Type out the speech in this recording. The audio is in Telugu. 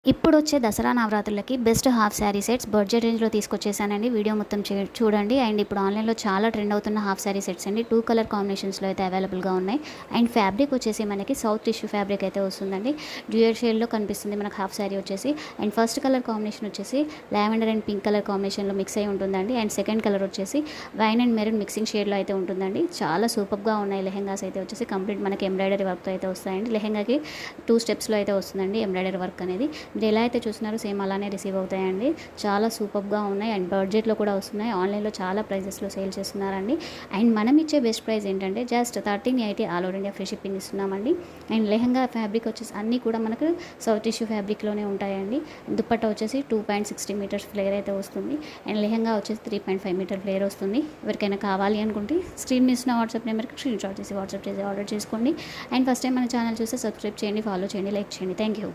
ఇప్పుడొచ్చే దసరా నవరాత్రులకి best half sari sets budget రేంజ్‌లో తీసుకొచ్చేసానండి. వీడియో మొత్తం చూడండి. అండ్ ఇప్పుడు ఆన్‌లైన్‌లో చాలా ట్రెండ్ అవుతున్న హాఫ్ శారీ సెట్స్ అండి. 2 కలర్ కాంబినేషన్స్‌లో అయితే అవైలబుల్‌గా ఉన్నాయి. అండ్ ఫ్యాబ్రిక్ వచ్చేసి మనకి సౌత్ టిష్యూ ఫ్యాబ్రిక్ అయితే వస్తుందండి. డ్యూయల్ షేడ్‌లో కనిపిస్తుంది మనకు హాఫ్ శారీ వచ్చేసి. అండ్ ఫస్ట్ కలర్ కాంబినేషన్ వచ్చేసి లావెండర్ అండ్ పింక్ కలర్ కాంబినేషన్‌లో మిక్స్ అయ్యి ఉంటుందండి. అండ్ సెకండ్ కలర్ వచ్చేసి వైన్ అండ్ మెరూన్ మిక్సింగ్ షేడ్‌లో అయితే ఉంటుందండి. చాలా సూపర్‌గా ఉన్నాయి లెహెంగాస్ అయితే వచ్చేసి కంప్లీట్ మనకి ఎంబ్రాయిడరీ వర్క్‌తో అయితే వస్తాయండి. లెహెంగాకి 2 స్టెప్స్‌లో అయితే వస్తుందండి ఎంబ్రాయిడరీ వర్క్ అనేది. మీరు ఎలా అయితే చూస్తున్నారో సేమ్ అలానే రిసీవ్ అవుతాయండి. చాలా సూపర్‌గా ఉన్నాయి అండ్ బడ్జెట్‌లో కూడా వస్తున్నాయి. ఆన్‌లైన్‌లో చాలా ప్రైజెస్‌లో సేల్ చేస్తున్నారండి. అండ్ మనం ఇచ్చే బెస్ట్ ప్రైస్ ఏంటంటే just 1380 all over India free shipping ఇస్తున్నామండి. అండ్ లెహెంగా ఫ్యాబ్రిక్ వచ్చేసి అన్నీ కూడా మనకు సౌత్ టిష్యూ ఫ్యాబ్రిక్‌లోనే ఉంటాయండి. దుపట్టా వచ్చేసి 2.60 మీటర్స్ ఫ్లేర్ అయితే వస్తుంది. అండ్ లెహెంగా వచ్చేసి 3.5 మీటర్ ఫ్లేర్ వస్తుంది. ఎవరికైనా కావాలి అనుకుంటే స్క్రీన్ మీద ఇస్తున్న వాట్సాప్ నెంబర్కి స్క్రీన్ షాట్ చేసి వాట్సాప్ చేసి ఆర్డర్ చేసుకోండి. అండ్ ఫస్ట్ టైం మన ఛానల్ చూస్తే సబ్స్క్రైబ్ చేయండి, ఫాలో చేయండి, లైక్ చేయండి. Thank you.